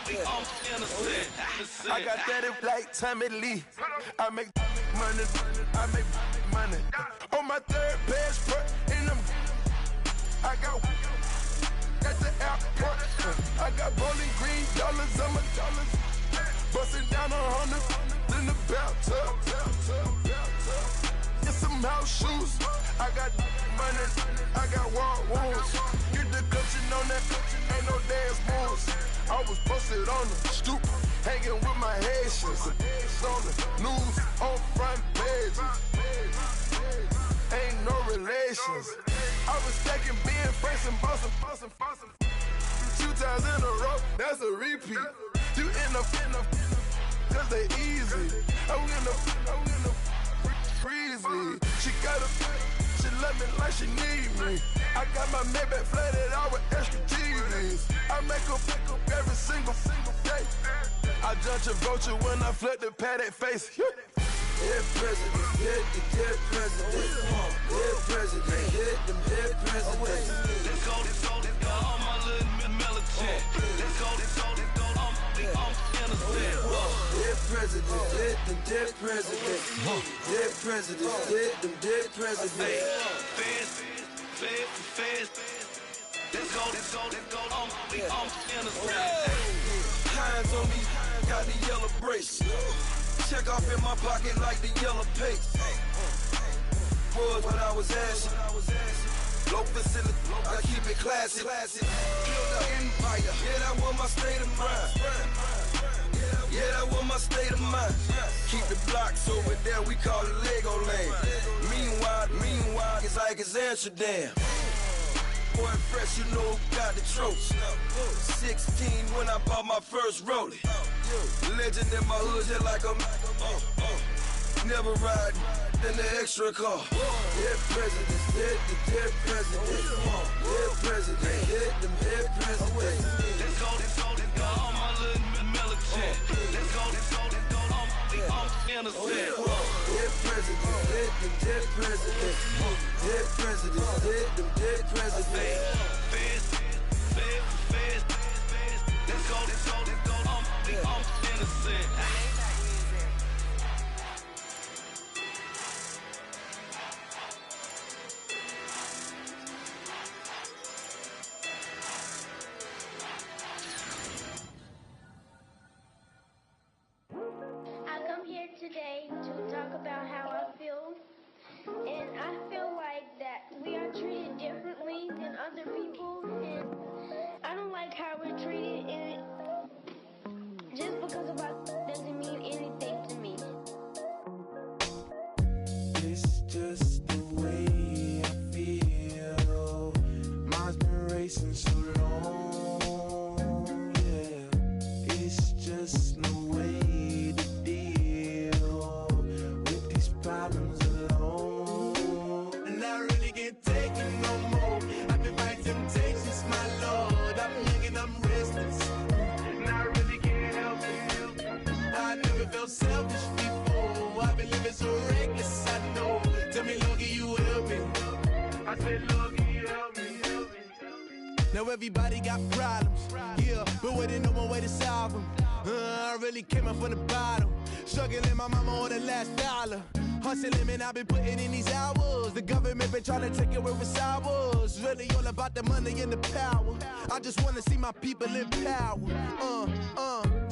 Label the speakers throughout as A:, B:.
A: I got that like Tommy Lee. I make money, I make money. On my third passport in them, I got at the airport. I got bowling green dollars on my dollars. Busting down 100 in the bathtub. Get some house shoes. I got money, I got war wounds. Get the coaching on that, ain't no dance moves. I was posted on the stoop, hanging with my Haitians. On the news, on front pages. Ain't no relations. I was stacking being first and bossing. 2 times in a row, that's a repeat. You end up, cause they easy. I'm in the freezy. She love me like she need me. I got my Maybach flooded out with extra TVs. I make up every single day. I judge a vulture when I flip the Paddock face.
B: Dead president, hit the dead president. Dead president, hit them dead presidents.
C: Let's go, all my little militant. Let's go, I'm innocent.
B: Dead president, hit them dead presidents. Dead president, hit them dead presidents.
C: Fast. Let's go, I'm innocent.
B: Hands on me, got the yellow brace. Check off in my pocket like the yellow paste. Was when I was asking. Low facility, I keep it classy. Build an empire, yeah, that was my state of mind. Yeah, that was my state of mind. Keep the blocks over there, we call it Lego Land. Meanwhile, it's like it's Amsterdam. Boy fresh, you know who got the tropes. 16 when I bought my first rollie. Legend in my hood, just like a never ride in the extra car. Dead presidents, dead presidents. Dead president, hit them dead presidents.
C: Let's go, all my little militant. Let's go, I'm innocent.
B: Dead presidents, hit them dead presidents. Dead presidents, hit them dead presidents.
C: Fast. Let's go, I'm innocent.
D: I come here today to talk about how I feel, and I feel like that we are treated differently than other people, and I don't like how we're treated, and just because of us doesn't mean anything to me.
A: It's just the way I feel. Mine's been racing so long, yeah. It's just no way to deal with these problems alone. And I really can't take it no more. I've been fighting temptations, my Lord. I'm young and I'm restless, and I really can't help it. I never felt selfish before. I've been living so reckless, I know. Tell me, Lord, can you help me? I said, Lord, can you help me? Now everybody got problems, yeah, but waiting no one way to solve them. I really came up from the bottom, struggling my mama on the last dollar. Hustling, man, I've been putting in these hours. The government been trying to take away what's ours. Really all about the money and the power. I just wanna see my people in power.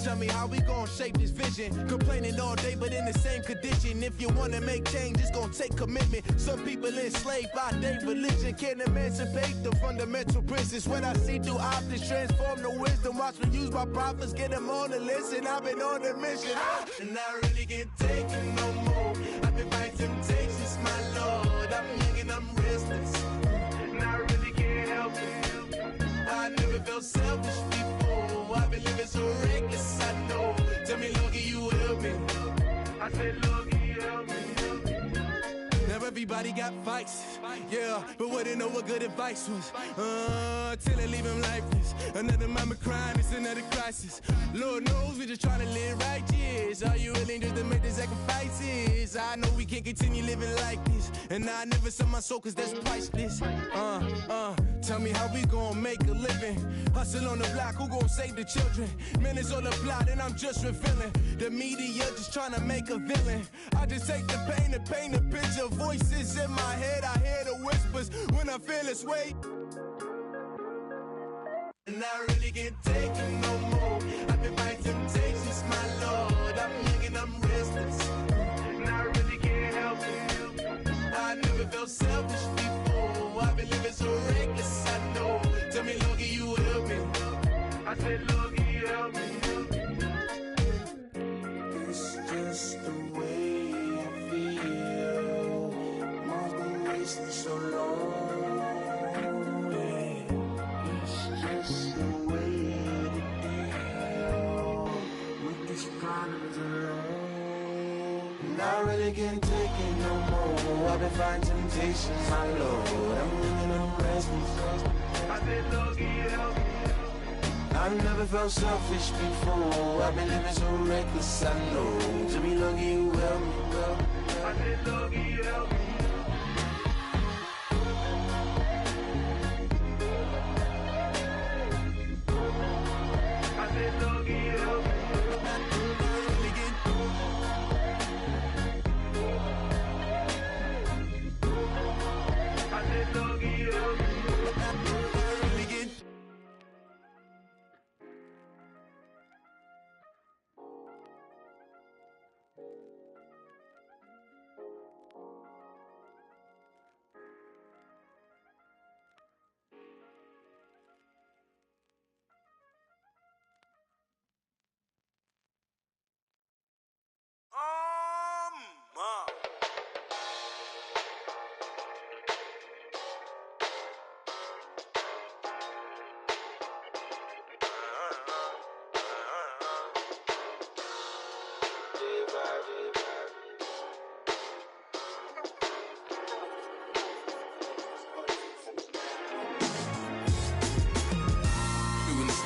A: Tell me how we gon' shape this vision. Complaining all day, but in the same condition. If you wanna make change, it's gon' take commitment. Some people enslaved by their religion can't emancipate the fundamental principles. What I see through optics transform the wisdom. Watch me use my prophets, get them on the list, and I've been on a mission. And I really can't take it no more. I've been fighting temptations, my Lord. I'm young and I'm restless, and I really can't help it. I never felt selfish before. I've been living so reckless, I know. Tell me, Lord, can you help me? I said, Lord, can you help me? Now everybody got fights, Yeah, but wouldn't know what good advice was. Till they leave him lifeless. Another mama crying, it's another crisis. Lord knows we just trying to live righteous. Are you willing just to make the sacrifices? I know we can't continue living like this, and I never sell my soul cause that's priceless. Tell me how we gon' make a living. Hustle on the block, who gon' save the children? Man, it's all a plot and I'm just revealing. The media just trying to make a villain. I just take the pain and paint a picture. Voices in my head, I hear the whispers when I feel this way. And I really can't take it no more. I've been fighting temptations, my Lord. I'm young and I'm restless, and I really can't help it. I never felt selfish before. I've been living so reckless, I know. Tell me, Lord, can you help me? I said, Lord, can you help me? It's just the way I feel. Mom's been wasting so long. Just the way to deal with these problems alone. And I really can't take it no more. I've been fighting temptations, my Lord. I'm living on restless. I said, Lord, can you help me? I've never felt selfish before. I've been living so reckless, I know. To me, Lord, can you help me? I said, Lord, can you help me?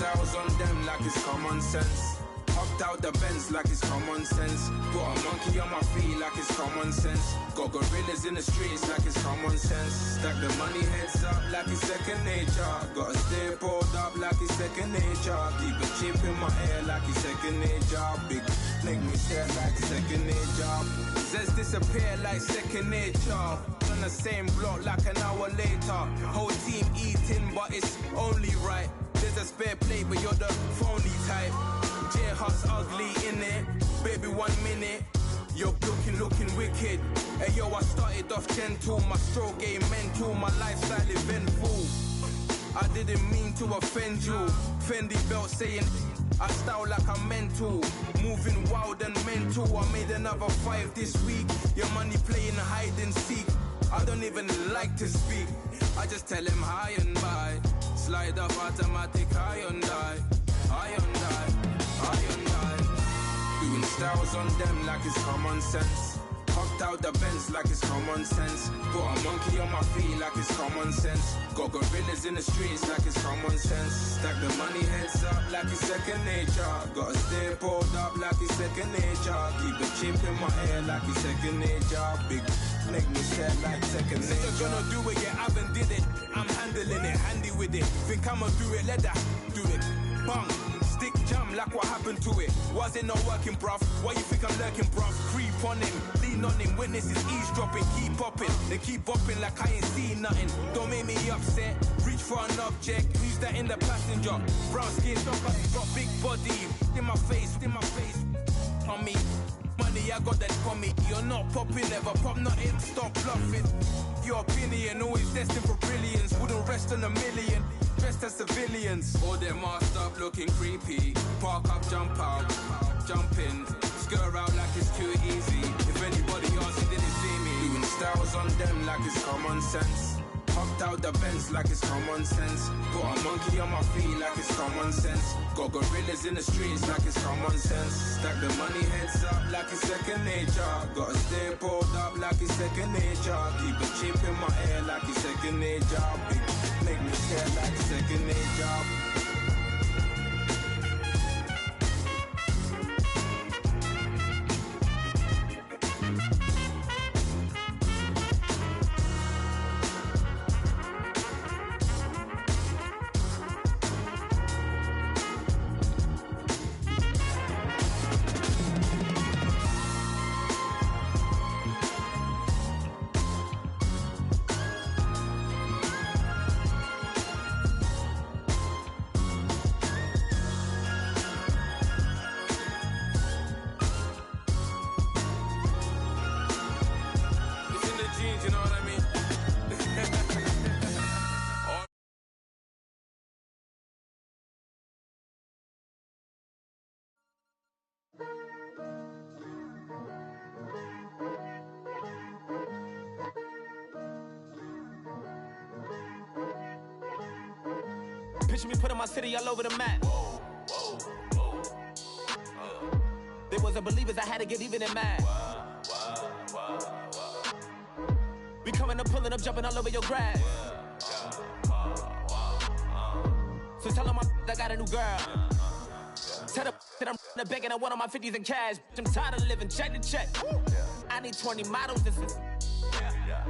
B: Styles on them like it's common sense. Hopped out the Benz like it's common sense. Got a monkey on my feet like it's common sense. Got gorillas in the streets like it's common sense. Stack the money heads up like it's second nature. Gotta stay pulled up like it's second nature. Keep a chip in my ear like it's second nature. Big make me share like second nature. Says disappear like second nature. On the same block like an hour later. Whole team eating but it's only right. There's a spare plate, but you're the phony type. J-Hut's ugly, innit? Baby, 1 minute. You're looking wicked. Hey, yo, I started off gentle. My stroke game mental. My lifestyle eventful. I didn't mean to offend you. Fendi belt saying I style like I'm mental. Moving wild and mental. I made another 5 this week. Your money playing hide and seek. I don't even like to speak. I just tell him hi and bye. Slide up automatic, high on die. High on die, high on die. Doing styles on them like it's common sense. Hopped out the Benz like it's common sense. Got a monkey on my feet like it's common sense. Got gorillas in the streets like it's common sense. Stack the money heads up like it's second nature. Gotta stay pulled up like it's second nature. Keep the chip in my ear like it's second nature. Big make me share like second nature. You're gonna do it, yeah, I haven't did it. I'm handling it, handy with it. Think I'ma do it, let that do it. Bang, stick jam like what happened to it. Was it not working, bruv? Why you think I'm lurking, bruv? Creep on him, lean on him, witnesses eavesdropping. Keep popping, they keep bopping like I ain't seen nothing. Don't make me upset, reach for an object. Who's that in the passenger? Brown skin, got big body. In my face, on me. Money, I got that for me. You're not popping, never pop nothing, stop bluffing. Your opinion, always destined for brilliance. Wouldn't rest on a million, dressed as civilians. All them masked up looking creepy. Park up, jump out, jump in. Skirt out like it's too easy. If anybody else didn't see me. Doing styles on them like it's common sense.
A: Hopped out the Benz like it's common sense. Got a monkey on my feet like it's common sense. Got gorillas in the streets like it's common sense. Stack the money heads up like it's second nature. Gotta stay pulled up like it's second nature. Keep a chip in my ear like it's second nature. Big make me share like second nature. You know what I mean?
E: Picture me putting my city all over the map. They wasn't believers, I had to get even and mad. We coming up, pulling up, jumping all over your grass. So tell them I got a new girl. Tell them that I'm begging, I want on my 50s in cash. I'm tired of living check to check. I need 20 models, this is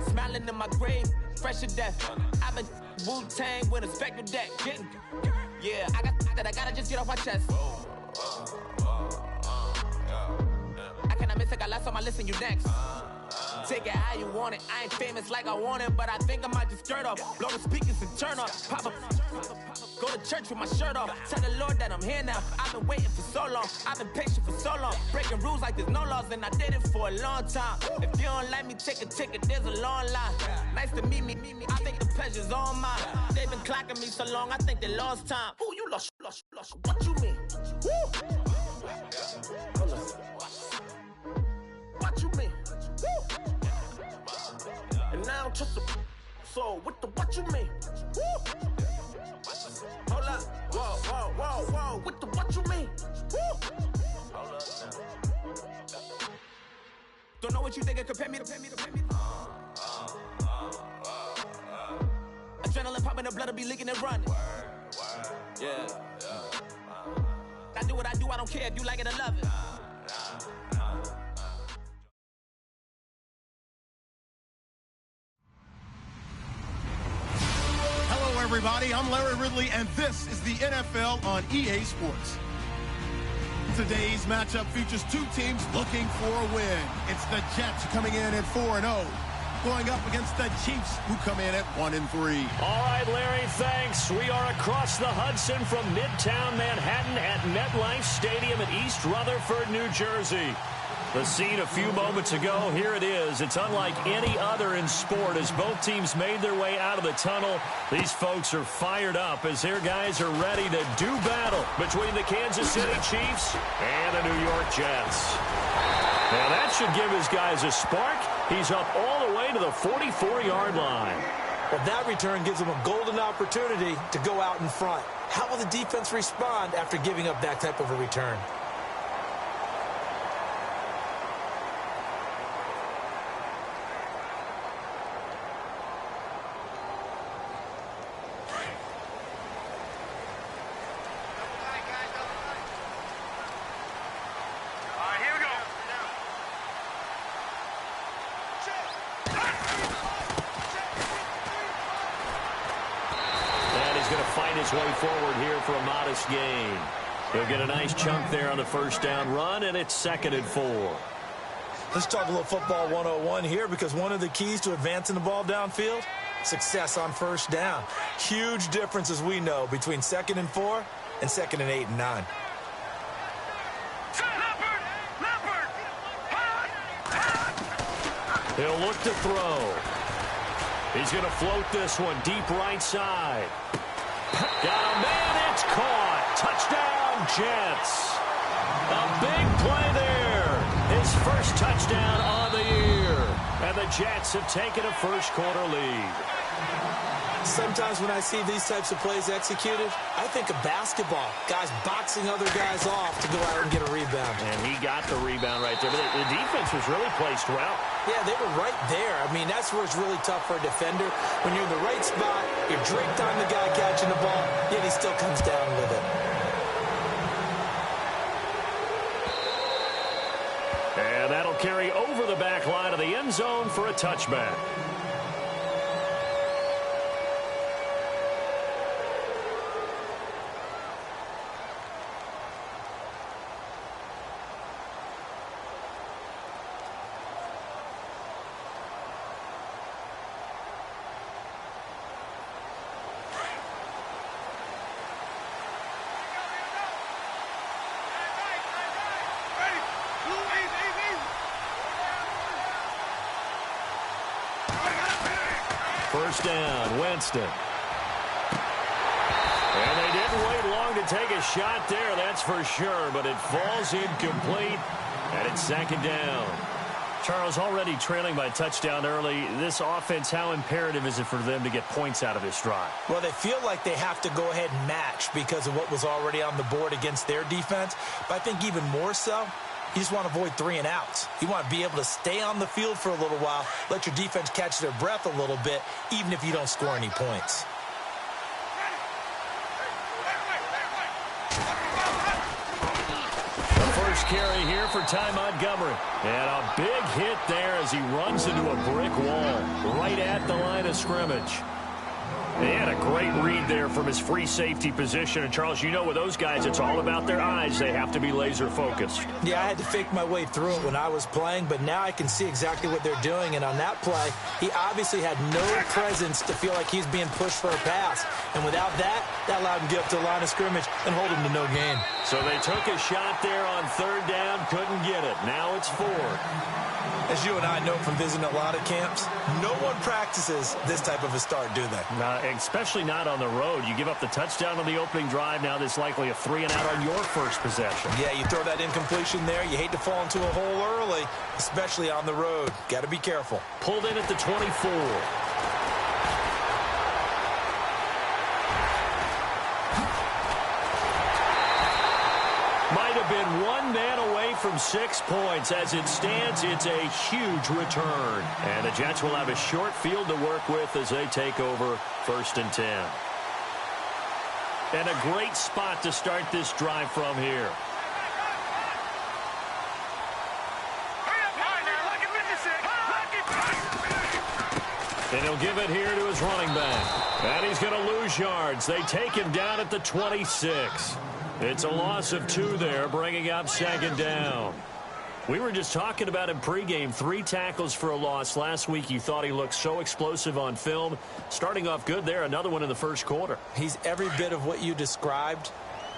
E: smiling in my grave, fresh to death. I've been Wu-Tang with a spectral deck. Getting, yeah, I got that, I gotta just get off my chest. I cannot miss, I got lots on my list and you next. Take it how you want it. I ain't famous like I want it, but I think I might just skirt off. Blow the speakers and turn off. Pop up, go to church with my shirt off. Tell the Lord that I'm here now. I've been waiting for so long. I've been patient for so long. Breaking rules like there's no laws, and I did it for a long time. If you don't like me, take a ticket. There's a long line. Nice to meet me. I think the pleasure's all mine. They've been clocking me so long, I think they lost time. Ooh, you lost. What you mean? Woo! What you mean? Woo! And now I'm just a so what you mean? Woo! Hold up, whoa, what you mean? Woo! Hold up now. Don't know what you think it compare me to. Adrenaline popping, the blood'll be leaking and running. Yeah. I do what I do, I don't care if you like it or love it.
F: Hello, everybody. I'm Larry Ridley, and this is the NFL on EA Sports. Today's matchup features two teams looking for a win. It's the Jets coming in at 4-0, going up against the Chiefs, who come in at 1-3.
G: All right, Larry, thanks. We are across the Hudson from Midtown Manhattan at MetLife Stadium in East Rutherford, New Jersey. The scene a few moments ago, here it is. It's unlike any other in sport as both teams made their way out of the tunnel. These folks are fired up as their guys are ready to do battle between the Kansas City Chiefs and the New York Jets. Now that should give his guys a spark. He's up all the way to the 44-yard line.
H: Well, that return gives him a golden opportunity to go out in front. How will the defense respond after giving up that type of a return?
G: Way forward here for a modest gain. He'll get a nice chunk there on the first down run, and it's 2nd and 4.
H: Let's talk a little football 101 here, because one of the keys to advancing the ball downfield, success on first down. Huge difference, as we know, between 2nd and 4 and 2nd and 8 and 9.
G: He'll look to throw. He's going to float this one deep right side. Got a man, it's caught. Touchdown, Jets. A big play there. His first touchdown on the year. And the Jets have taken a first quarter lead.
H: Sometimes when I see these types of plays executed, I think of basketball. Guys boxing other guys off to go out and get a rebound.
G: And he got the rebound right there. But the defense was really placed well.
H: Yeah, they were right there. I mean, that's where it's really tough for a defender. When you're in the right spot, you're draped on the guy catching the ball, yet he still comes down with it.
G: And that'll carry over the back line of the end zone for a touchback. First down, Winston. And they didn't wait long to take a shot there, that's for sure, but it falls incomplete, and it's second down. Charles, already trailing by a touchdown early. This offense, how imperative is it for them to get points out of this drive?
H: Well, they feel like they have to go ahead and match because of what was already on the board against their defense. But I think even more so, you just want to avoid 3 and outs. You want to be able to stay on the field for a little while, let your defense catch their breath a little bit, even if you don't score any points.
G: The first carry here for Ty Montgomery. And a big hit there as he runs into a brick wall right at the line of scrimmage. He had a great read there from his free safety position. And, Charles, you know with those guys, it's all about their eyes. They have to be laser-focused.
H: Yeah, I had to fake my way through it when I was playing, but now I can see exactly what they're doing. And on that play, he obviously had no presence to feel like he's being pushed for a pass. And without that, that allowed him to get up to the line of scrimmage and hold him to no gain.
G: So they took a shot there on third down, couldn't get it. Now it's 4.
H: As you and I know from visiting a lot of camps, no one practices this type of a start, do they?
G: Especially not on the road. You give up the touchdown on the opening drive. Now there's likely a 3 and out on your first possession.
H: Yeah, you throw that incompletion there. You hate to fall into a hole early, especially on the road. Got to be careful.
G: Pulled in at the 24. Might have been one man away from 6 points. As it stands, it's a huge return. And the Jets will have a short field to work with as they take over 1st and 10. And a great spot to start this drive from here. And he'll give it here to his running back. And he's going to lose yards. They take him down at the 26. It's a loss of 2 there, bringing up second down. We were just talking about him pregame. 3 tackles for a loss. Last week you thought he looked so explosive on film. Starting off good there, another one in the first quarter.
H: He's every bit of what you described.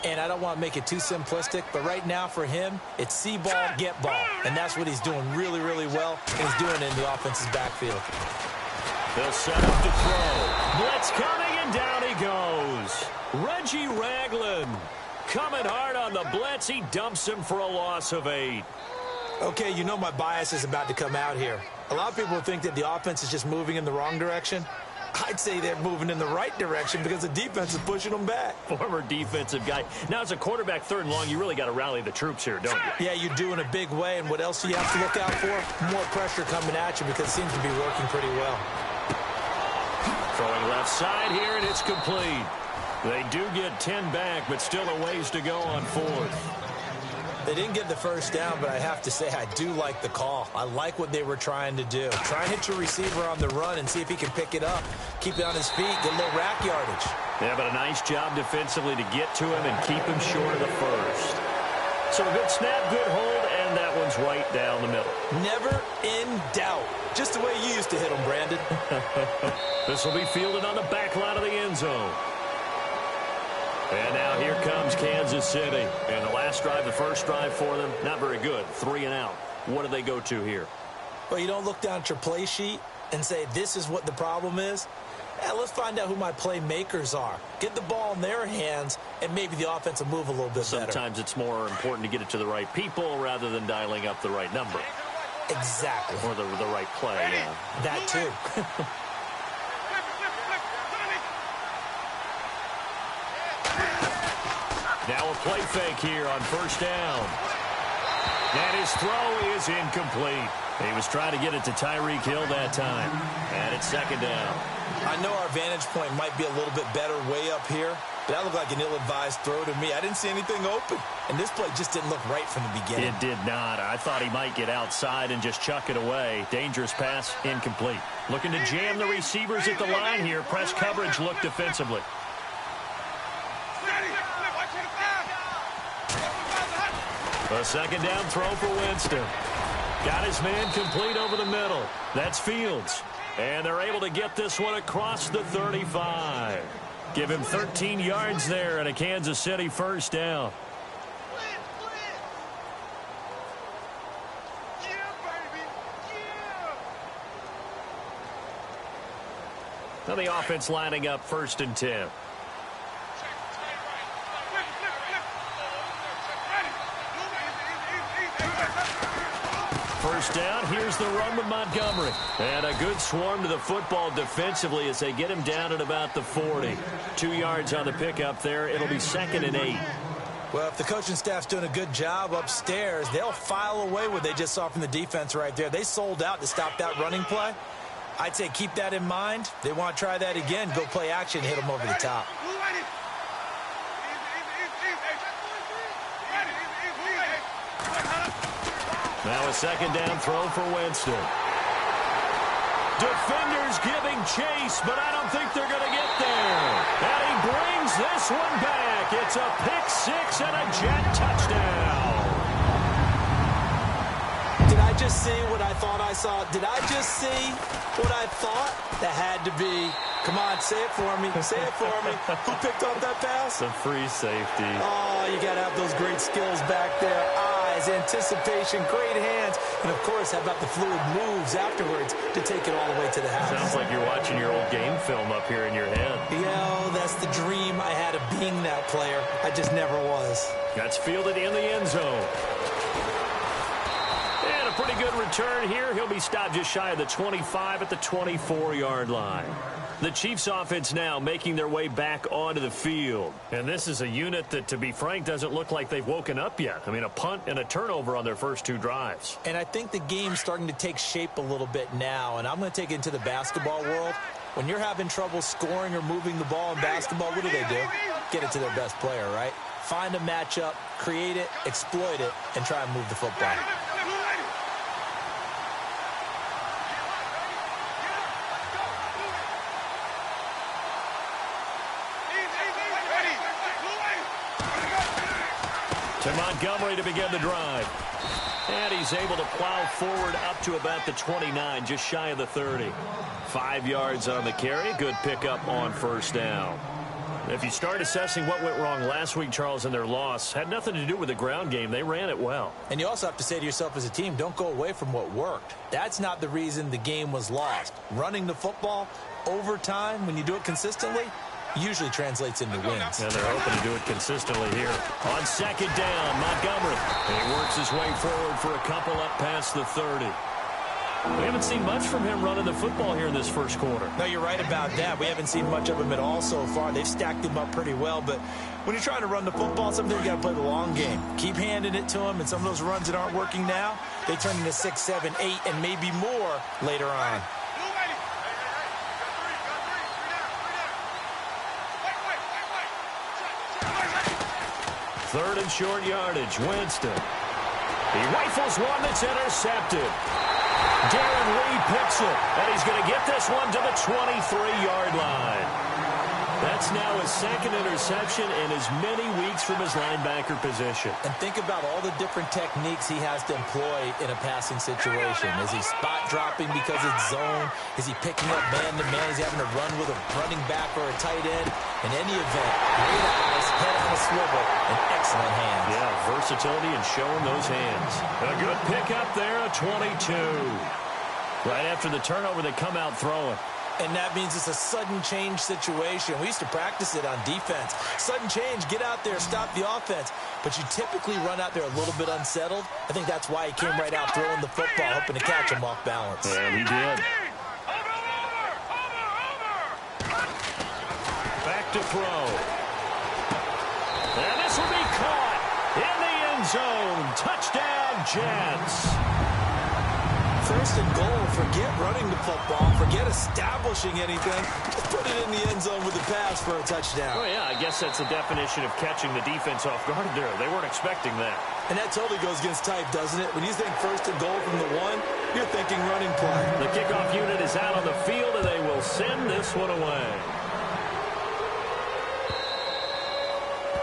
H: And I don't want to make it too simplistic, but right now for him, it's see ball, get ball. And that's what he's doing really, really well. And he's doing it in the offense's backfield.
G: They'll set up to throw. Blitz coming, and down he goes. Reggie Ragland coming hard on the blitz. He dumps him for a loss of 8.
H: Okay, you know my bias is about to come out here. A lot of people think that the offense is just moving in the wrong direction. I'd say they're moving in the right direction because the defense is pushing them back.
G: Former defensive guy. Now, as a quarterback, 3rd and long, you really got to rally the troops here, don't you?
H: Yeah, you do in a big way. And what else do you have to look out for? More pressure coming at you because it seems to be working pretty well.
G: Throwing left side here, and it's complete. They do get 10 back, but still a ways to go on 4th.
H: They didn't get the first down, but I have to say I do like the call. I like what they were trying to do. Try and hit your receiver on the run and see if he can pick it up. Keep it on his feet, get a little rack yardage.
G: Yeah, but a nice job defensively to get to him and keep him short of the first. So a good snap, good hold, and that one's right down the middle.
H: Never in doubt. Just the way you used to hit them, Brandon.
G: This will be fielded on the back line of the end zone. And now here comes Kansas City. And the last drive, the first drive for them, not very good. 3 and out. What do they go to here?
H: Well, you don't look down at your play sheet and say, this is what the problem is. Let's find out who my playmakers are. Get the ball in their hands, and maybe the offense will move a little bit better.
G: Sometimes it's more important to get it to the right people rather than dialing up the right number.
H: Exactly.
G: Or the right play, yeah.
H: That too.
G: Now a play fake here on first down. And his throw is incomplete. He was trying to get it to Tyreek Hill that time. And it's second down.
H: I know our vantage point might be a little bit better way up here, but that looked like an ill-advised throw to me. I didn't see anything open, and this play just didn't look right from the beginning.
G: It did not. I thought he might get outside and just chuck it away. Dangerous pass, incomplete. Looking to jam the receivers at the line here. Press coverage look defensively. A second down throw for Winston. Got his man complete over the middle. That's Fields. And they're able to get this one across the 35. Give him 13 yards there and a Kansas City first down. Now the offense lining up 1st and 10. First down, here's the run with Montgomery. And a good swarm to the football defensively as they get him down at about the 40. 2 yards on the pickup there. It'll be 2nd and 8.
H: Well, if the coaching staff's doing a good job upstairs, they'll file away what they just saw from the defense right there. They sold out to stop that running play. I'd say keep that in mind. They want to try that again. Go play action, hit them over the top.
G: Now a second down throw for Winston. Defenders giving chase, but I don't think they're going to get there. And he brings this one back. It's a pick six and a Jet touchdown.
H: Did I just see what I thought I saw? Did I just see what I thought? That had to be. Come on, say it for me. Say it for me. Who picked up that pass?
G: The free safety.
H: Oh, you got to have those great skills back there. Eyes, anticipation, great hands. And, of course, how about the fluid moves afterwards to take it all the way to the house?
G: Sounds like you're watching your old game film up here in your head.
H: Yeah, that's the dream I had of being that player. I just never was.
G: That's fielded in the end zone. And a pretty good return here. He'll be stopped just shy of the 25 at the 24-yard line. The Chiefs offense now making their way back onto the field. And this is a unit that, to be frank, doesn't look like they've woken up yet. I mean, a punt and a turnover on their first 2 drives.
H: And I think the game's starting to take shape a little bit now. And I'm going to take it into the basketball world. When you're having trouble scoring or moving the ball in basketball, what do? Get it to their best player, right? Find a matchup, create it, exploit it, and try and move the football.
G: To Montgomery to begin the drive. And he's able to plow forward up to about the 29, just shy of the 30. 5 yards on the carry. Good pickup on first down. If you start assessing what went wrong last week, Charles, in their loss, had nothing to do with the ground game. They ran it well.
H: And you also have to say to yourself as a team, don't go away from what worked. That's not the reason the game was lost. Running the football over time, when you do it consistently, usually translates into wins.
G: And they're hoping to do it consistently here. On second down, Montgomery. And he works his way forward for a couple up past the 30. We haven't seen much from him running the football here in this first quarter.
H: No, you're right about that. We haven't seen much of him at all so far. They've stacked him up pretty well, but when you're trying to run the football, sometimes you got to play the long game. Keep handing it to him, and some of those runs that aren't working now, they turn into 6, 7, 8, and maybe more later on.
G: Third and short yardage, Winston. He rifles one that's intercepted. Darren Lee picks it, and he's going to get this one to the 23-yard line. That's now his second interception in as many weeks from his linebacker position.
H: And think about all the different techniques he has to employ in a passing situation. Is he spot dropping because it's zone? Is he picking up man-to-man? Is he having to run with a running back or a tight end? In any event, great eyes, head on a swivel, and excellent hands.
G: Yeah, versatility and showing those hands. A good pickup there, a 22. Right after the turnover, they come out throwing.
H: And that means it's a sudden change situation. We used to practice it on defense. Sudden change, get out there, stop the offense. But you typically run out there a little bit unsettled. I think that's why he came right out throwing the football, hoping to catch him off balance.
G: And he did. Back to throw. And this will be zone. Touchdown, Jets.
H: First and goal, forget running the football, forget establishing anything. Just put it in the end zone with a pass for a touchdown.
G: Oh, yeah, I guess that's the definition of catching the defense off guard there. They weren't expecting that.
H: And that totally goes against type, doesn't it? When you think first and goal from the 1, you're thinking running play.
G: The kickoff unit is out on the field, and they will send this one away.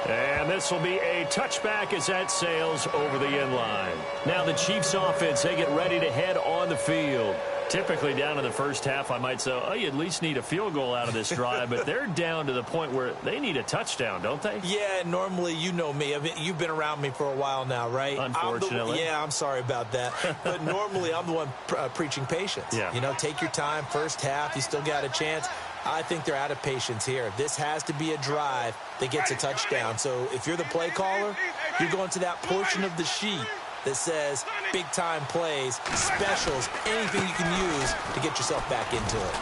G: And this will be a touchback as that sails over the end line. Now the Chiefs offense, they get ready to head on the field. Typically down in the first half, I might say, oh, you at least need a field goal out of this drive, but they're down to the point where they need a touchdown, don't they?
H: Yeah, normally, you know me. I mean, you've been around me for a while now, right?
G: Unfortunately.
H: I'm sorry about that. But normally, I'm the one preaching patience.
G: Yeah.
H: You know, take your time, first half, you still got a chance. I think they're out of patience here. This has to be a drive that gets a touchdown. So if you're the play caller, you're going to that portion of the sheet that says big-time plays, specials, anything you can use to get yourself back into it.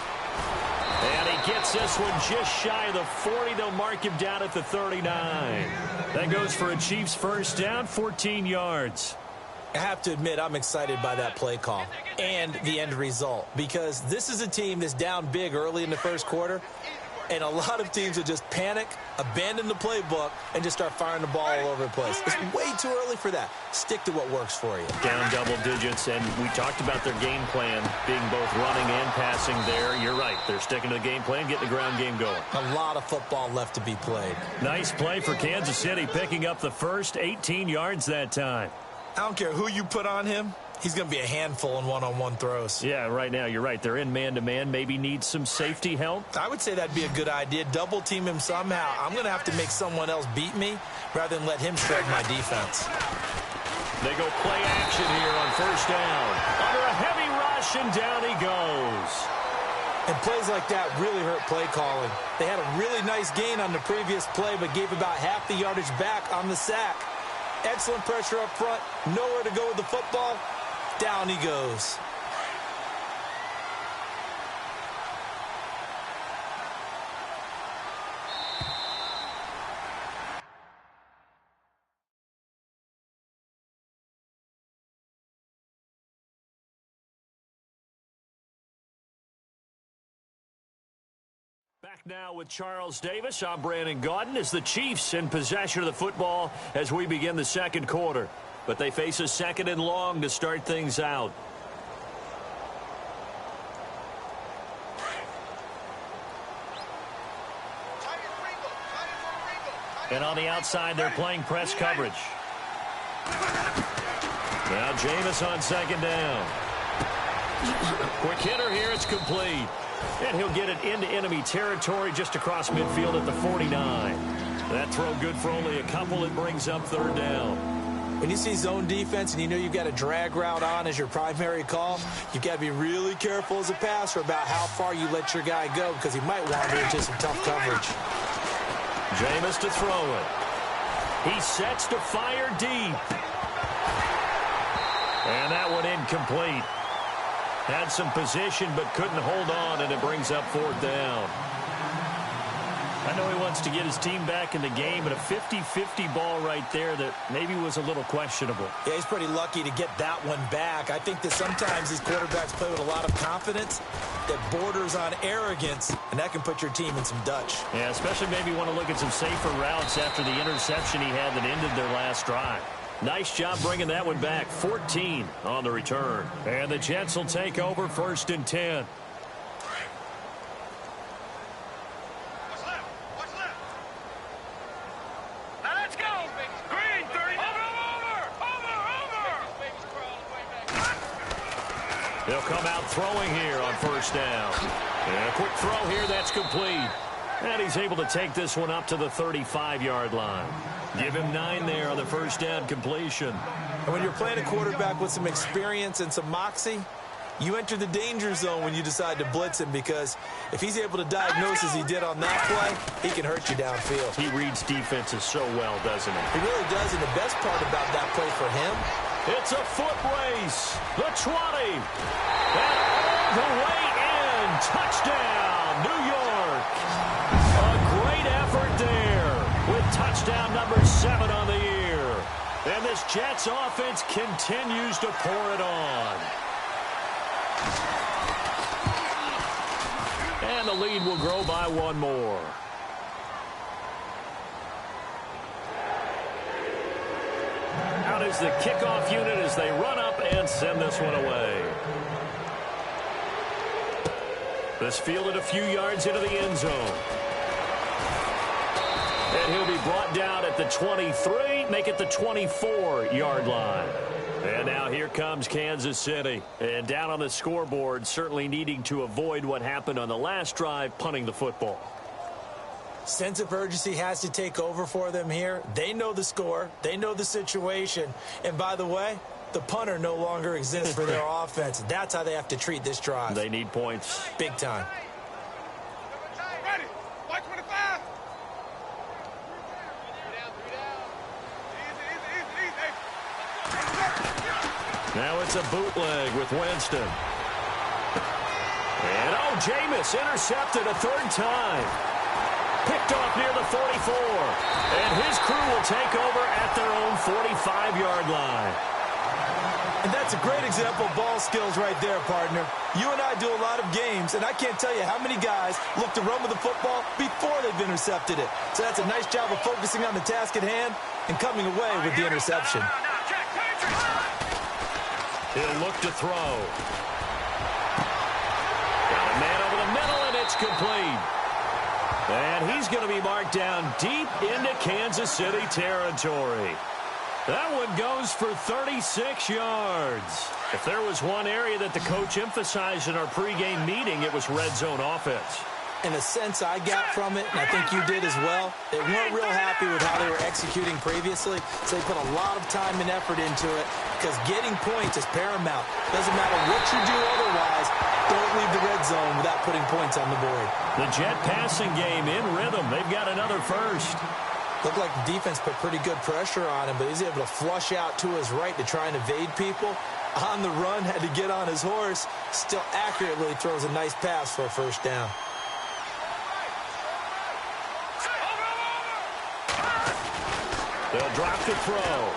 G: And he gets this one just shy of the 40. They'll mark him down at the 39. That goes for a Chiefs first down, 14 yards.
H: I have to admit, I'm excited by that play call and the end result, because this is a team that's down big early in the first quarter, and a lot of teams will just panic, abandon the playbook, and just start firing the ball all over the place. It's way too early for that. Stick to what works for you.
G: Down double digits, and we talked about their game plan being both running and passing there. You're right. They're sticking to the game plan, getting the ground game going.
H: A lot of football left to be played.
G: Nice play for Kansas City, picking up the first 18 yards that time.
H: I don't care who you put on him. He's going to be a handful in one-on-one throws.
G: Yeah, right now, you're right. They're in man-to-man. Maybe need some safety help.
H: I would say that'd be a good idea. Double team him somehow. I'm going to have to make someone else beat me rather than let him shred my defense.
G: They go play action here on first down. Under a heavy rush, and down he goes.
H: And plays like that really hurt play calling. They had a really nice gain on the previous play, but gave about half the yardage back on the sack. Excellent pressure up front. Nowhere to go with the football. Down he goes.
G: Back now with Charles Davis. I'm Brandon Gaudin as the Chiefs in possession of the football as we begin the second quarter. But they face a second and long to start things out. And on the outside, they're playing press coverage. Now Jameis on second down. Quick hitter here. It's complete. And he'll get it into enemy territory just across midfield at the 49. That throw good for only a couple. It brings up third down.
H: When you see zone defense and you know you've got a drag route on as your primary call, you've got to be really careful as a passer about how far you let your guy go, because he might wander into some tough coverage.
G: Jameis to throw it. He sets to fire deep. And that one incomplete. Had some position but couldn't hold on, and it brings up fourth down. I know he wants to get his team back in the game, but a 50-50 ball right there that maybe was a little questionable.
H: Yeah, he's pretty lucky to get that one back. I think that sometimes these quarterbacks play with a lot of confidence that borders on arrogance, and that can put your team in some Dutch.
G: Yeah, especially maybe want to look at some safer routes after the interception he had that ended their last drive. Nice job bringing that one back. 14 on the return. And the Jets will take over first and 10. They'll come out throwing here on first down. And a quick throw here, that's complete. And he's able to take this one up to the 35-yard line. Give him 9 there on the first down completion.
H: And when you're playing a quarterback with some experience and some moxie, you enter the danger zone when you decide to blitz him, because if he's able to diagnose as he did on that play, he can hurt you downfield.
G: He reads defenses so well, doesn't he?
H: He really does, and the best part about that play for him,
G: it's a foot race. The 20. And all the way in. Touchdown, New York. A great effort there with touchdown number 7 on the year. And this Jets offense continues to pour it on. And the lead will grow by one more. Out is the kickoff unit as they run up and send this one away. This fielded a few yards into the end zone. And he'll be brought down at the 23, make it the 24-yard line. And now here comes Kansas City. And down on the scoreboard, certainly needing to avoid what happened on the last drive, punting the football.
H: Sense of urgency has to take over for them here. They know the score. They know the situation. And by the way, the punter no longer exists for their offense. That's how they have to treat this drive.
G: They need points.
H: Big time.
I: Ready. White 25.
G: Now it's a bootleg with Winston. And, Jameis intercepted a third time. Picked off near the 44. And his crew will take over at their own 45-yard line.
H: And that's a great example of ball skills right there, partner. You and I do a lot of games, and I can't tell you how many guys look to run with the football before they've intercepted it. So that's a nice job of focusing on the task at hand and coming away with the interception.
G: He'll look to throw. Got a man over the middle, and it's complete. And he's going to be marked down deep into Kansas City territory. That one goes for 36 yards. If there was one area that the coach emphasized in our pregame meeting, it was red zone offense.
H: And the sense I got from it, and I think you did as well, they weren't real happy with how they were executing previously, so they put a lot of time and effort into it because getting points is paramount. Doesn't matter what you do otherwise, don't leave the red zone without putting points on the board.
G: The Jet passing game in rhythm. They've got another first.
H: Looked like the defense put pretty good pressure on him, but he's able to flush out to his right to try and evade people. On the run, had to get on his horse. Still accurately throws a nice pass for a first down.
G: They'll drop to throw.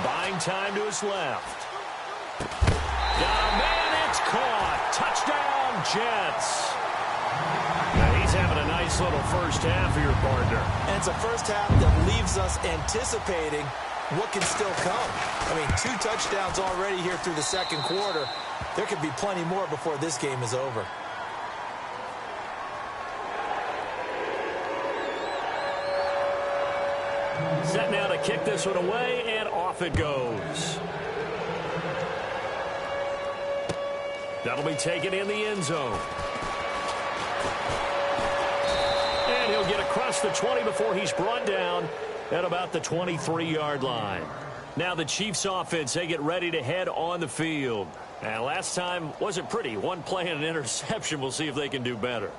G: Buying time to his left. Got a man, it's caught. Touchdown, Jets. Now he's having a nice little first half here, partner.
H: And it's a first half that leaves us anticipating what can still come. I mean, 2 touchdowns already here through the second quarter. There could be plenty more before this game is over.
G: Set now to kick this one away, and off it goes. That'll be taken in the end zone. And he'll get across the 20 before he's brought down at about the 23-yard line. Now the Chiefs offense, they get ready to head on the field. And last time wasn't pretty. One play and an interception. We'll see if they can do better.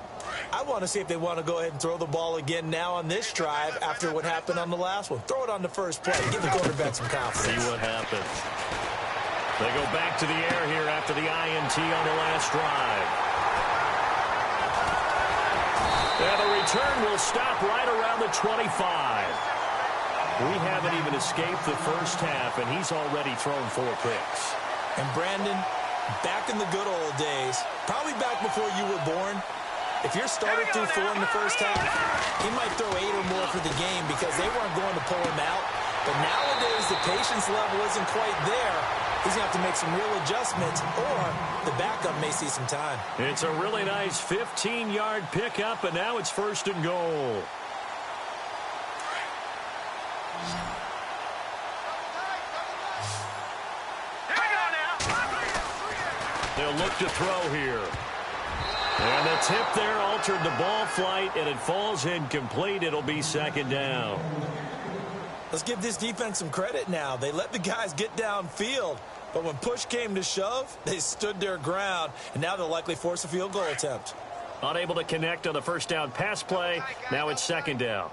H: I want to see if they want to go ahead and throw the ball again now on this drive after what happened on the last one. Throw it on the first play. Give the quarterback some confidence.
G: See what happens. They go back to the air here after the INT on the last drive. And the return will stop right around the 25. We haven't even escaped the first half, and he's already thrown 4 picks.
H: And Brandon, back in the good old days, probably back before you were born, if your starter threw 4 in the first half, he might throw 8 or more for the game because they weren't going to pull him out. But nowadays, the patience level isn't quite there. He's going to have to make some real adjustments, or the backup may see some time.
G: It's a really nice 15-yard pickup, and now it's 1st and goal. They'll look to throw here. And the tip there altered the ball flight, and it falls incomplete. It'll be 2nd down.
H: Let's give this defense some credit now. They let the guys get downfield, but when push came to shove, they stood their ground, and now they'll likely force a field goal attempt.
G: Unable to connect on the first down pass play. Now it's 2nd down.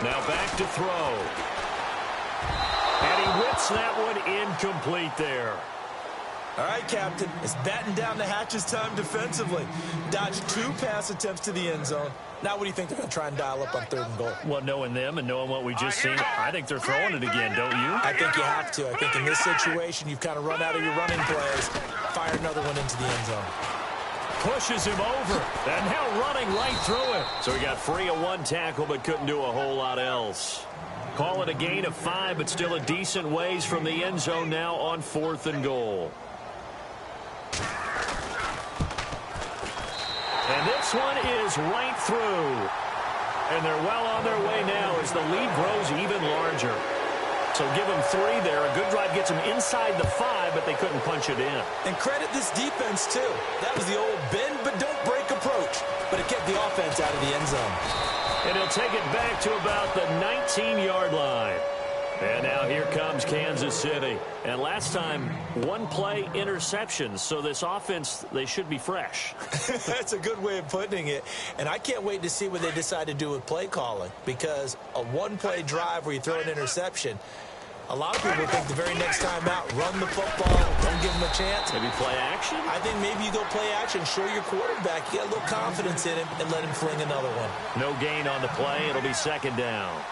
G: Now back to throw. And he whips that one incomplete there.
H: All right, Captain, it's batten down the hatches time defensively. Dodged 2 pass attempts to the end zone. Now what do you think they're going to try and dial up on 3rd and goal?
G: Well, knowing them and knowing what we just seen, I think they're throwing it again, don't you?
H: I think you have to. I think in this situation, you've kind of run out of your running plays. Fire another one into the end zone.
G: Pushes him over, and now running right through it. So he got free of 1 tackle, but couldn't do a whole lot else. Call it a gain of 5, but still a decent ways from the end zone now on 4th and goal. And this one is right through. And they're well on their way now as the lead grows even larger. So give them 3 there. A good drive gets them inside the 5, but they couldn't punch it in.
H: And credit this defense, too. That was the old bend but don't break approach. But it kept the offense out of the end zone.
G: And he'll take it back to about the 19-yard line. And now here comes Kansas City. And last time, 1-play interceptions. So this offense, they should be fresh.
H: That's a good way of putting it. And I can't wait to see what they decide to do with play calling. Because a 1-play drive where you throw an interception, a lot of people think the very next time out, run the football, don't give them a chance.
G: Maybe play action?
H: I think maybe you go play action, show your quarterback, you get a little confidence in him, and let him fling another one.
G: No gain on the play. It'll be 2nd down.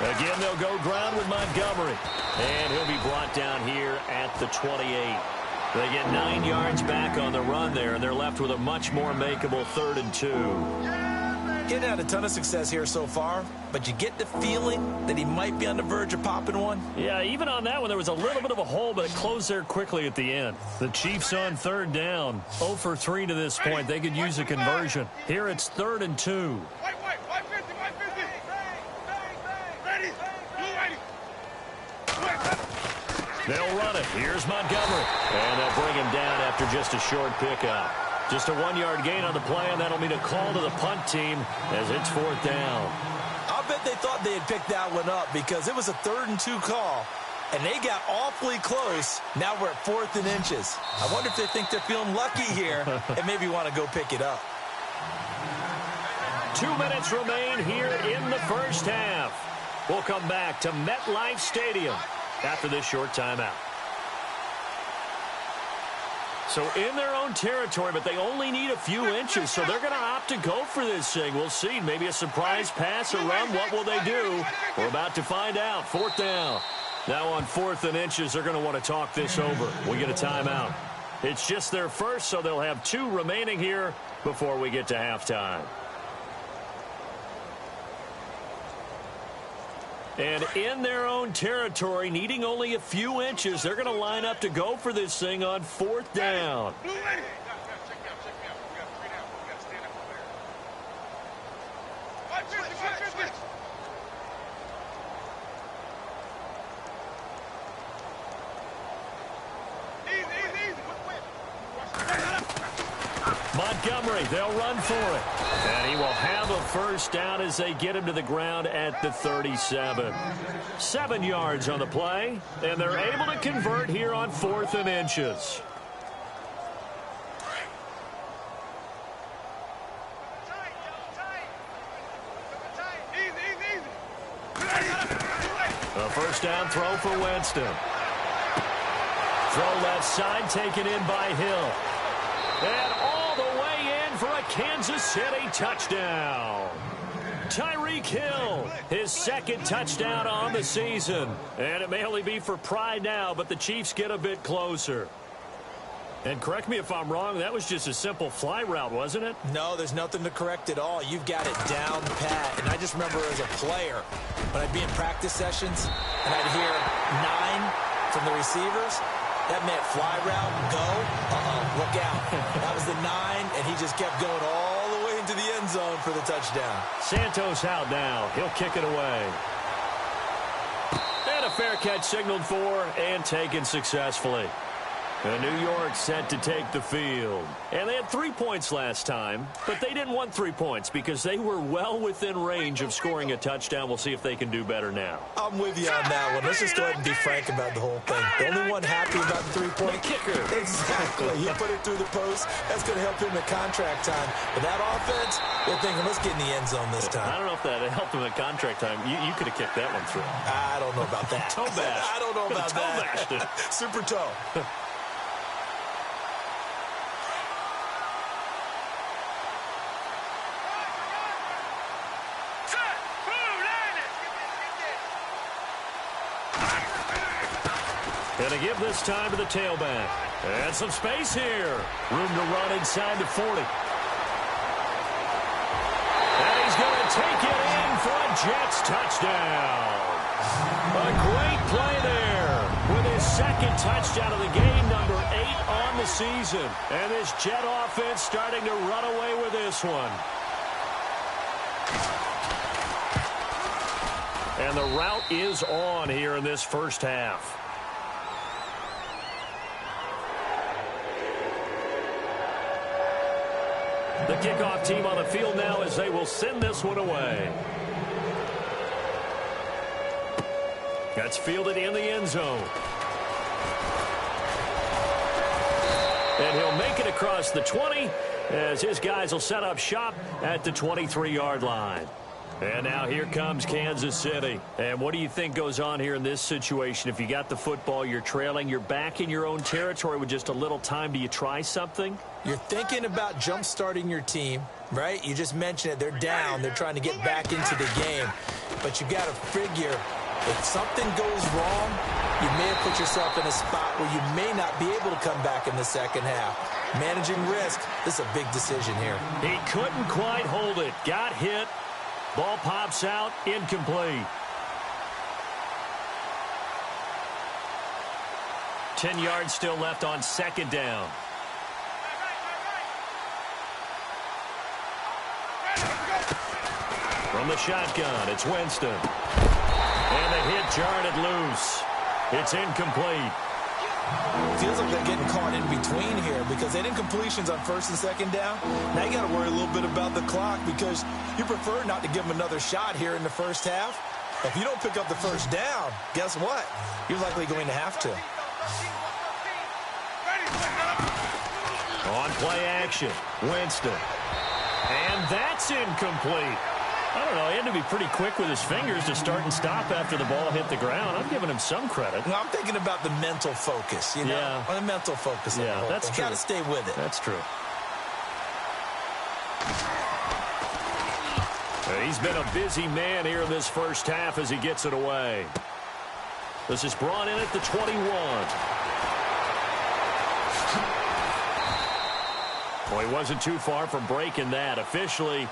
G: Again, they'll go ground with Montgomery. And he'll be brought down here at the 28. They get 9 yards back on the run there, and they're left with a much more makeable 3rd and 2.
H: Getting had a ton of success here so far, but you get the feeling that he might be on the verge of popping one.
G: Yeah, even on that one, there was a little bit of a hole, but it closed there quickly at the end. The Chiefs on 3rd down. 0 for 3 to this point. They could use a conversion. Here it's 3rd and 2. They'll run it. Here's Montgomery. And they'll bring him down after just a short pickup. Just a 1-yard gain on the play, and that'll mean a call to the punt team as it's 4th down.
H: I'll bet they thought they had picked that one up because it was a 3rd and 2 call, and they got awfully close. Now we're at 4th and inches. I wonder if they think they're feeling lucky here and maybe want to go pick it up.
G: 2 minutes remain here in the first half. We'll come back to MetLife Stadium after this short timeout. So in their own territory, but they only need a few inches, so they're going to opt to go for this thing. We'll see. Maybe a surprise pass or run. What will they do? We're about to find out. 4th down. Now on 4th and inches, they're going to want to talk this over. We get a timeout. It's just their first, so they'll have 2 remaining here before we get to halftime. And in their own territory, needing only a few inches, they're going to line up to go for this thing on 4th down. Montgomery, they'll run for it. And he will have a first down as they get him to the ground at the 37. 7 yards on the play, and they're able to convert here on 4th and inches. A first down throw for Winston. Throw left side, taken in by Hill. And all the way in for a Kansas City touchdown. Tyreek Hill, his 2nd touchdown on the season. And it may only be for pride now, but the Chiefs get a bit closer. And correct me if I'm wrong, that was just a simple fly route, wasn't it?
H: No, there's nothing to correct at all. You've got it down pat. And I just remember as a player, when I'd be in practice sessions, and I'd hear 9 from the receivers, that meant fly route, go, look out. That was the 9, and he just kept going all the way into the end zone for the touchdown.
G: Santos out now. He'll kick it away. And a fair catch signaled for and taken successfully. And New York set to take the field. And they had 3 points last time, but they didn't want 3 points because they were well within range of scoring a touchdown. We'll see if they can do better now.
H: I'm with you on that one. Let's just go ahead and be frank about the whole thing. The only one happy about the 3-point
G: kicker.
H: Exactly. He put it through the post. That's going to help him at contract time. But that offense, they're thinking, let's get in the end zone this time.
G: I don't know if that helped him at contract time. You could have kicked that one through.
H: I don't know about that.
G: Toe bash.
H: I don't know about
G: toe
H: that.
G: Bashed it.
H: Super toe.
G: Gonna give this time to the tailback. And some space here. Room to run inside the 40. And he's gonna take it in for a Jets touchdown. A great play there with his second touchdown of the game, number 8 on the season. And this Jet offense starting to run away with this one. And the route is on here in this first half. The kickoff team on the field now as they will send this one away. That's fielded in the end zone. And he'll make it across the 20 as his guys will set up shop at the 23-yard line. And now here comes Kansas City. And what do you think goes on here in this situation? If you got the football, you're trailing, you're back in your own territory with just a little time. Do you try something?
H: You're thinking about jump-starting your team, right? You just mentioned it. They're down. They're trying to get back into the game. But you got to figure if something goes wrong, you may have put yourself in a spot where you may not be able to come back in the second half. Managing risk, this is a big decision here.
G: He couldn't quite hold it. Got hit. Ball pops out, incomplete. 10 yards still left on second down. From the shotgun, it's Winston. And the hit jarred it loose. It's incomplete.
H: Feels like they're getting caught in between here because they didn't completions on first and second down. Now you got to worry a little bit about the clock because you prefer not to give them another shot here in the first half. If you don't pick up the first down, guess what? You're likely going to have to.
G: On play action, Winston. And that's incomplete. I don't know, he had to be pretty quick with his fingers to start and stop after the ball hit the ground. I'm giving him some credit.
H: No, I'm thinking about the mental focus, you know?
G: Yeah.
H: On the mental focus.
G: Yeah, that's true.
H: Got to stay with it.
G: That's true. He's been a busy man here in this first half as he gets it away. This is brought in at the 21. Well, he wasn't too far from breaking that. Officially,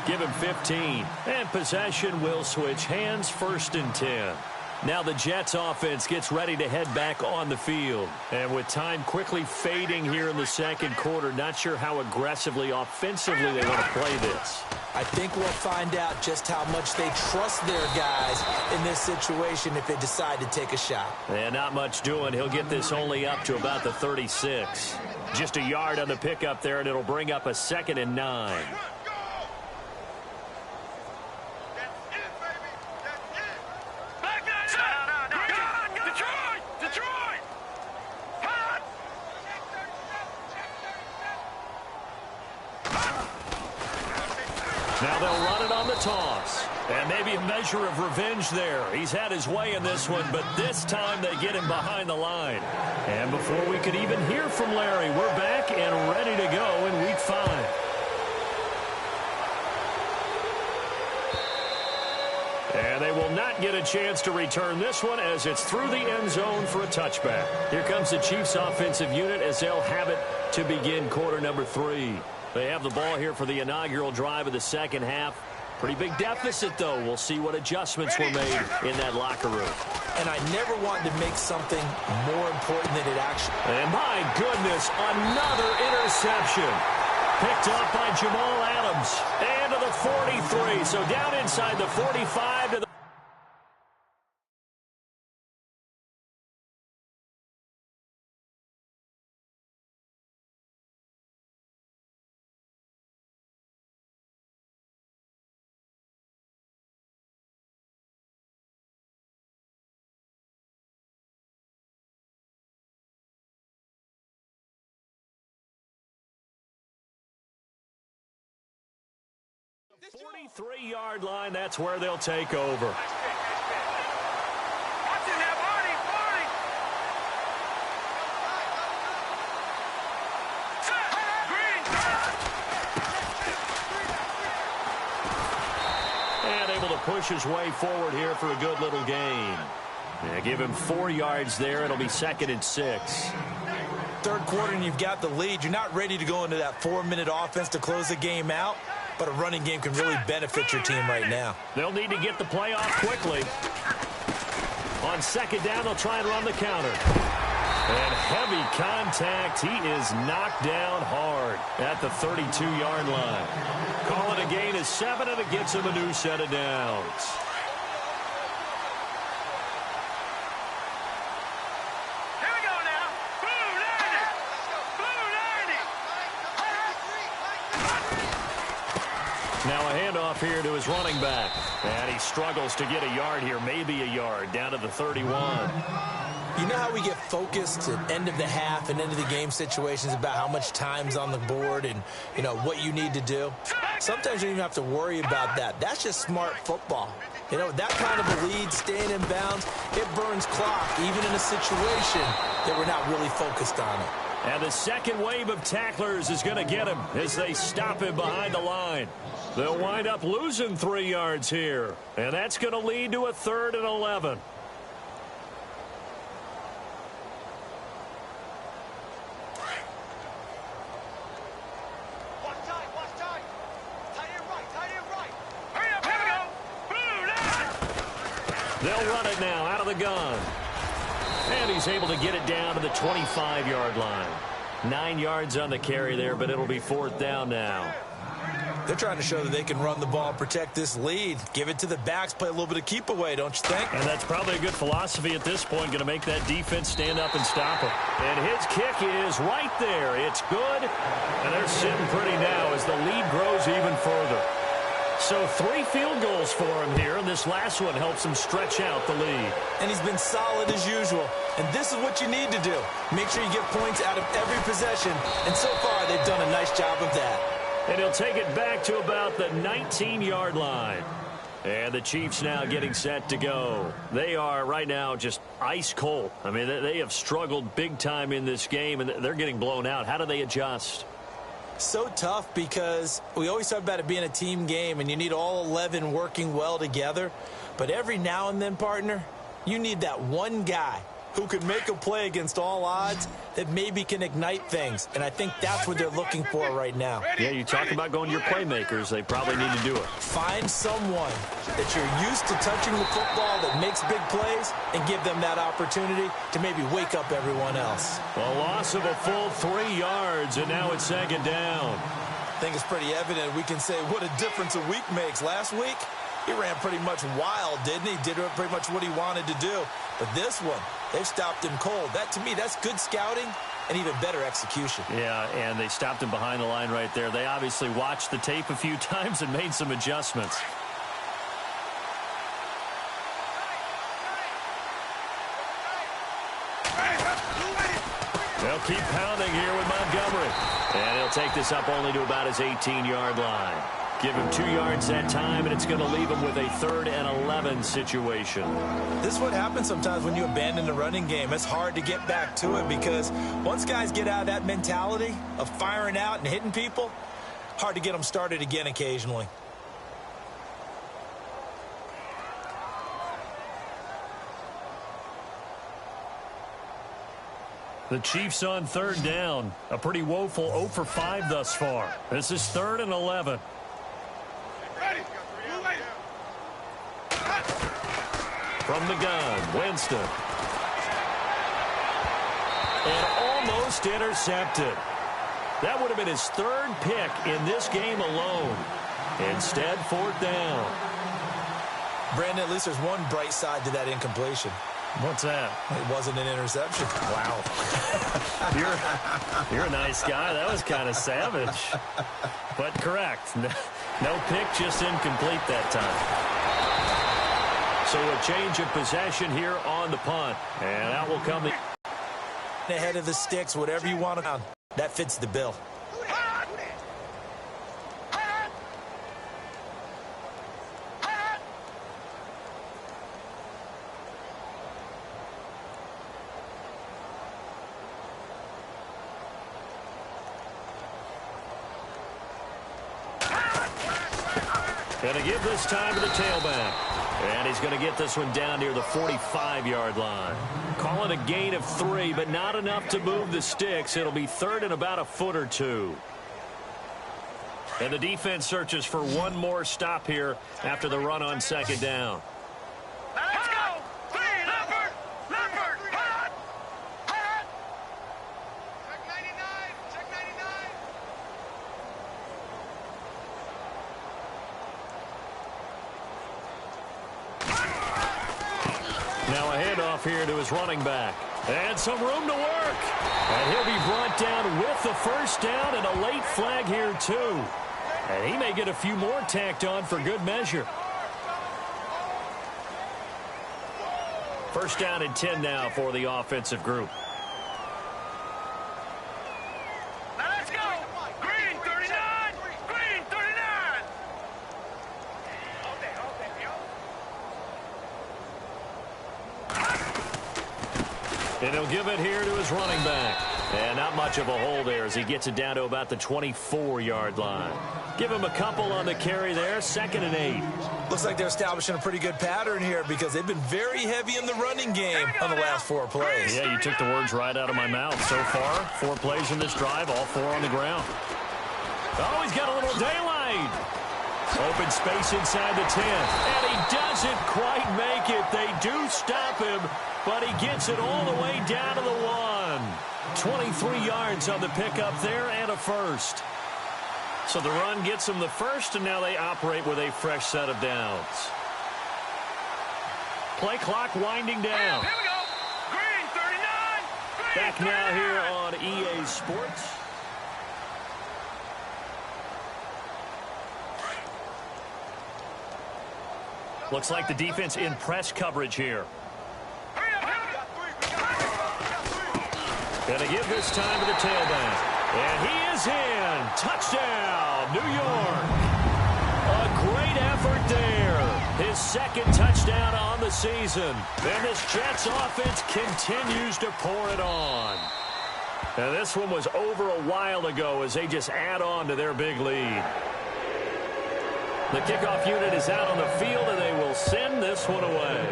G: give him 15. And possession will switch hands, 1st and 10. Now the Jets offense gets ready to head back on the field. And with time quickly fading here in the second quarter, not sure how aggressively, offensively they want to play this.
H: I think we'll find out just how much they trust their guys in this situation if they decide to take a shot.
G: And not much doing. He'll get this only up to about the 36. Just a yard on the pickup there, and it'll bring up a 2nd and 9. Now they'll run it on the toss. And maybe a measure of revenge there. He's had his way in this one, but this time they get him behind the line. And before we could even hear from Larry, we're back and ready to go in Week 5. And they will not get a chance to return this one as it's through the end zone for a touchback. Here comes the Chiefs offensive unit as they'll have it to begin quarter number 3. They have the ball here for the inaugural drive of the second half. Pretty big deficit, though. We'll see what adjustments were made in that locker room.
H: And I never wanted to make something more important than it actually.
G: And my goodness, another interception. Picked up by Jamal Adams. And to the 43. So down inside the 45 to the 43-yard line, that's where they'll take over.
I: Watch it now, Barney.
G: And able to push his way forward here for a good little gain. Yeah, give him 4 yards there. It'll be 2nd and 6.
H: Third quarter and you've got the lead. You're not ready to go into that 4-minute offense to close the game out, but a running game can really benefit your team right now.
G: They'll need to get the play off quickly. On 2nd down, they'll try and run the counter. And heavy contact. He is knocked down hard at the 32-yard line. Call it a gain of 7, and it gets him a new set of downs. Now a handoff here to his running back. And he struggles to get a yard here, maybe a yard, down to the 31.
H: You know how we get focused at end of the half and end of the game situations about how much time's on the board and, you know, what you need to do? Sometimes you don't even have to worry about that. That's just smart football. You know, that kind of a lead, staying in bounds, it burns clock, even in a situation that we're not really focused on it.
G: And the second wave of tacklers is going to get him as they stop him behind the line. They'll wind up losing 3 yards here. And that's going to lead to a 3rd and 11. They'll run it now out of the gun. And he's able to get it down to the 25-yard line. 9 yards on the carry there, but it'll be 4th down now.
H: They're trying to show that they can run the ball and protect this lead. Give it to the backs, play a little bit of keep away, don't you think?
G: And that's probably a good philosophy at this point, going to make that defense stand up and stop him. And his kick is right there. It's good. And they're sitting pretty now as the lead grows even further. So 3 field goals for him here, and this last one helps him stretch out the lead.
H: And he's been solid as usual. And this is what you need to do. Make sure you get points out of every possession. And so far, they've done a nice job of that.
G: And he'll take it back to about the 19-yard line. And the Chiefs now getting set to go. They are right now just ice cold. I mean, they have struggled big time in this game, and they're getting blown out. How do they adjust?
H: So tough because we always talk about it being a team game, and you need all 11 working well together. But every now and then, partner, you need that one guy who can make a play against all odds that maybe can ignite things. And I think that's what they're looking for right now.
G: Yeah, you talk about going to your playmakers. They probably need to do it.
H: Find someone that you're used to touching the football that makes big plays and give them that opportunity to maybe wake up everyone else.
G: A loss of a full 3 yards, and now it's 2nd down.
H: I think it's pretty evident we can say what a difference a week makes. Last week, he ran pretty much wild, didn't he? Did pretty much what he wanted to do. But this one, they've stopped him cold. That, to me, that's good scouting and even better execution.
G: Yeah, and they stopped him behind the line right there. They obviously watched the tape a few times and made some adjustments. They'll keep pounding here with Montgomery. And he'll take this up only to about his 18-yard line. Give him 2 yards that time, and it's going to leave him with a 3rd and 11 situation.
H: This is what happens sometimes when you abandon the running game. It's hard to get back to it because once guys get out of that mentality of firing out and hitting people, hard to get them started again occasionally.
G: The Chiefs on 3rd down. A pretty woeful 0 for 5 thus far. This is 3rd and 11. From the gun, Winston. And almost intercepted. That would have been his 3rd pick in this game alone. Instead, 4th down.
H: Brandon, at least there's one bright side to that incompletion.
G: What's that?
H: It wasn't an interception.
G: Wow. You're a nice guy. That was kind of savage. But correct. No pick, just incomplete that time. So a change of possession here on the punt. And out will come the
H: ahead of the sticks, whatever you want to. That fits the bill.
G: Going to give this time to the tailback. And he's going to get this one down near the 45-yard line. Call it a gain of 3, but not enough to move the sticks. It'll be third and about a foot or two. And the defense searches for one more stop here after the run on second down.
C: Let's go! Leopard! Hot!
I: Check 99! Check 99!
G: Now a handoff here to his running back. And some room to work. And he'll be brought down with the first down and a late flag here too. And he may get a few more tacked on for good measure. First down and 10 now for the offensive group.
C: Let's go! Green 39! Green 39!
G: And he'll give it here to his running back. And not much of a hole there as he gets it down to about the 24-yard line. Give him a couple on the carry there. 2nd and 8.
H: Looks like they're establishing a pretty good pattern here because they've been very heavy in the running game on the last 4 plays.
G: Yeah, you took the words right out of my mouth. So far, 4 plays in this drive, all 4 on the ground. Oh, he's got a little daylight. Open space inside the 10. And he doesn't quite make it. They do stop him, but he gets it all the way down to the 1. 23 yards on the pickup there and a first. So the run gets them the first, and now they operate with a fresh set of downs. Play clock winding down.
C: Here we go! Green 39! Green
G: Back
C: 39!
G: now here on EA Sports. Looks like the defense in press coverage here. Gonna give this time to the tailback. And he is in. Touchdown, New York. A great effort there. His 2nd touchdown on the season. And this Jets offense continues to pour it on. And this one was over a while ago as they just add on to their big lead. The kickoff unit is out on the field, and they will send this one away.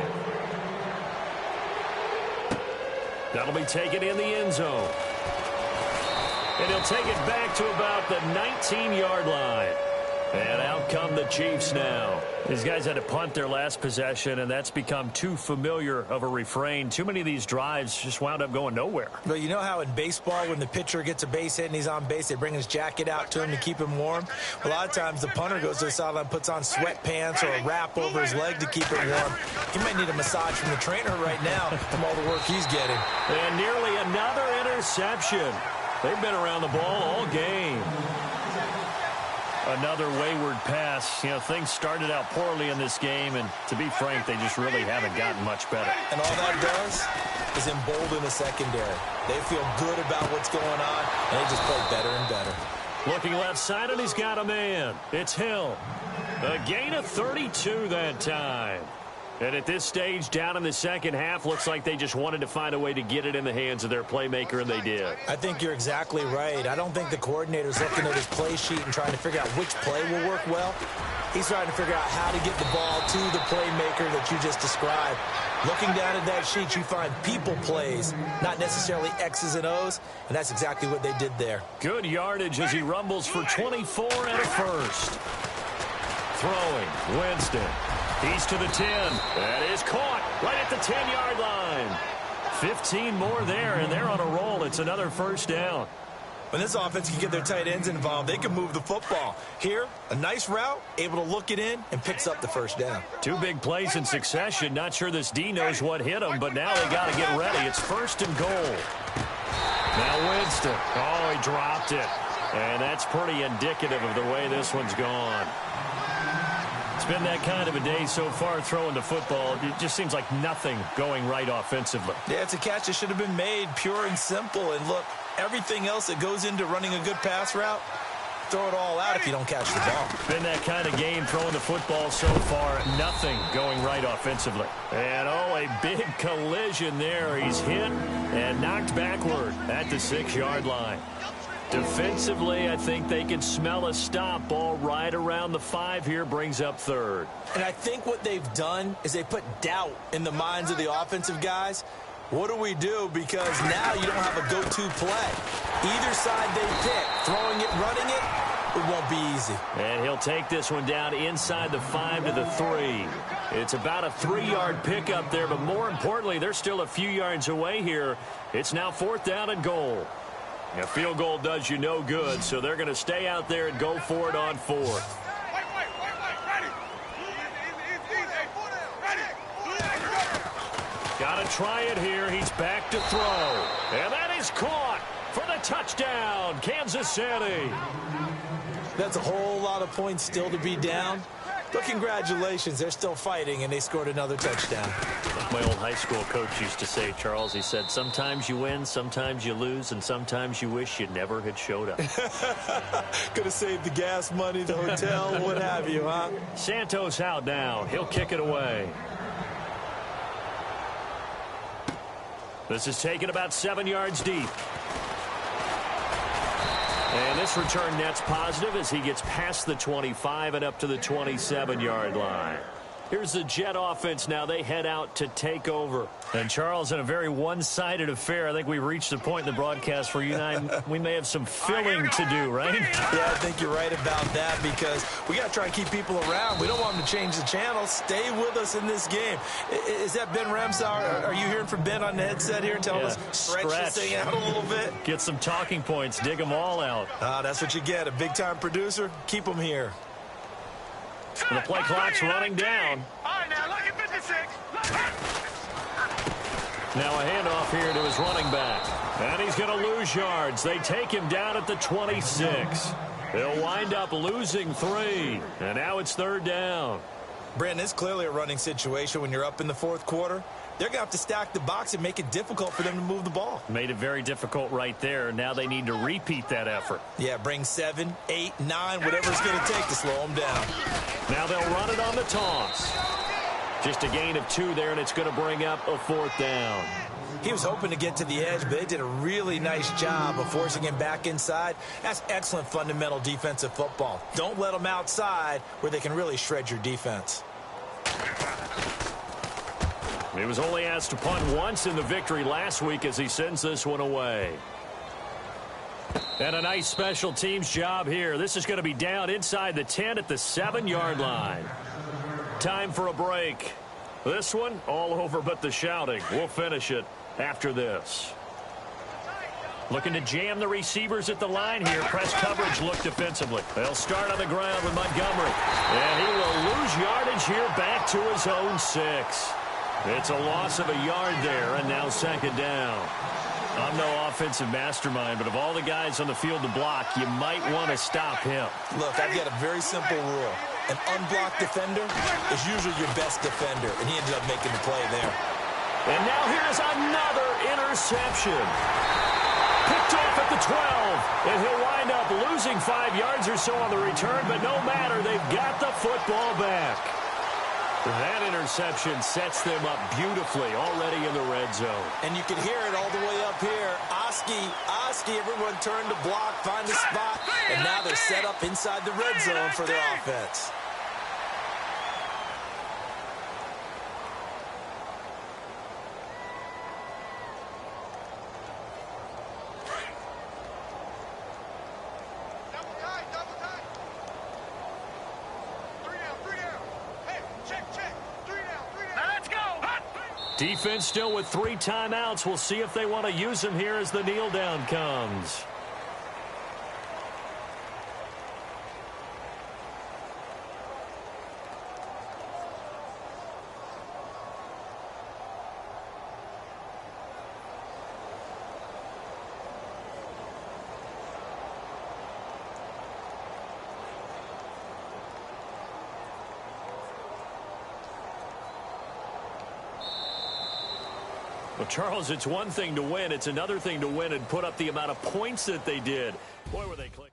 G: That'll be taken in the end zone. And he'll take it back to about the 19-yard line. And out come the Chiefs now. These guys had to punt their last possession, and that's become too familiar of a refrain. Too many of these drives just wound up going nowhere.
H: Well, you know how in baseball, when the pitcher gets a base hit and he's on base, they bring his jacket out to him to keep him warm? A lot of times the punter goes to the sideline, puts on sweatpants or a wrap over his leg to keep it warm. He might need a massage from the trainer right now from all the work he's getting.
G: And nearly another interception. They've been around the ball all game. Another wayward pass. You know, things started out poorly in this game, and to be frank, they just really haven't gotten much better.
H: And all that does is embolden the secondary. They feel good about what's going on, and they just play better and better.
G: Looking left side, and he's got a man. It's Hill. A gain of 32 that time. And at this stage, down in the second half, looks like they just wanted to find a way to get it in the hands of their playmaker, and they did.
H: I think you're exactly right. I don't think the coordinator's looking at his play sheet and trying to figure out which play will work well. He's trying to figure out how to get the ball to the playmaker that you just described. Looking down at that sheet, you find people plays, not necessarily X's and O's, and that's exactly what they did there.
G: Good yardage as he rumbles for 24 and a first. Throwing, Winston. He's to the 10. That is caught right at the 10-yard line. 15 more there, and they're on a roll. It's another first down.
H: When this offense can get their tight ends involved, they can move the football. Here, a nice route, able to look it in, and picks up the first down.
G: 2 big plays in succession. Not sure this D knows what hit him, but now they got to get ready. It's 1st and goal. Now Winston. Oh, he dropped it. And that's pretty indicative of the way this one's gone. It's been that kind of a day so far throwing the football. It just seems like nothing going right offensively.
H: Yeah, it's a catch that should have been made, pure and simple. And look, everything else that goes into running a good pass route, throw it all out if you don't catch the ball.
G: Been that kind of game throwing the football so far. Nothing going right offensively. And, oh, a big collision there. He's hit and knocked backward at the 6-yard line. Defensively, I think they can smell a stop. Ball right around the 5 here, brings up third.
H: And I think what they've done is they put doubt in the minds of the offensive guys. What do we do? Because now you don't have a go-to play. Either side they pick, throwing it, running it won't be easy.
G: And he'll take this one down inside the 5 to the 3. It's about a 3-yard pickup there, but more importantly, they're still a few yards away here. It's now 4th down and goal. A field goal does you no good, so they're going to stay out there and go for it on 4th. Got to try it here. He's back to throw. And that is caught for the touchdown, Kansas City.
H: That's a whole lot of points still to be down. But congratulations, they're still fighting, and they scored another touchdown.
G: My old high school coach used to say, Charles, he said, sometimes you win, sometimes you lose, and sometimes you wish you never had showed up.
H: Could have saved the gas money, the hotel, what have you, huh?
G: Santos out now. He'll kick it away. This is taken about 7 yards deep. And this return net's positive as he gets past the 25 and up to the 27-yard line. Here's the Jet offense now. They head out to take over. And, Charles, in a very one-sided affair, I think we've reached the point in the broadcast where you and I, we may have some filling to do, right?
H: Yeah, I think you're right about that because we got to try and keep people around. We don't want them to change the channel. Stay with us in this game. Is that Ben Ramsauer? Are you hearing from Ben on the headset here? Tell us, stretch this thing out a little bit.
G: Get some talking points. Dig them all out.
H: That's what you get. A big-time producer. Keep them here.
G: And the play clock's running down.
I: All right, now, look at 56.
G: Now a handoff here to his running back. And he's going to lose yards. They take him down at the 26. They'll wind up losing 3. And now it's 3rd down.
H: Brandon, it's clearly a running situation when you're up in the 4th quarter. They're going to have to stack the box and make it difficult for them to move the ball.
G: Made it very difficult right there. Now they need to repeat that effort.
H: Yeah, bring 7, 8, 9, whatever it's going to take to slow them down.
G: Now they'll run it on the toss. Just a gain of 2 there, and it's going to bring up a 4th down.
H: He was hoping to get to the edge, but they did a really nice job of forcing him back inside. That's excellent fundamental defensive football. Don't let them outside where they can really shred your defense.
G: He was only asked to punt once in the victory last week as he sends this one away. And a nice special teams job here. This is going to be down inside the 10 at the 7-yard line. Time for a break. This one all over but the shouting. We'll finish it after this. Looking to jam the receivers at the line here. Press coverage look defensively. They'll start on the ground with Montgomery. And he will lose yardage here back to his own 6. It's a loss of a yard there, and now 2nd down. I'm no offensive mastermind, but of all the guys on the field to block, you might want to stop him.
H: Look, I've got a very simple rule. An unblocked defender is usually your best defender, and he ended up making the play there.
G: And now here's another interception. Picked off at the 12, and he'll wind up losing 5 yards or so on the return, but no matter, they've got the football back. That interception sets them up beautifully already in the red zone.
H: And you can hear it all the way up here. Oski, everyone turned to block, find a spot, and now they're set up inside the red zone for their offense.
G: Defense still with 3 timeouts. We'll see if they want to use them here as the kneel down comes. Well, Charles, it's one thing to win. It's another thing to win and put up the amount of points that they did. Boy, were they clicking.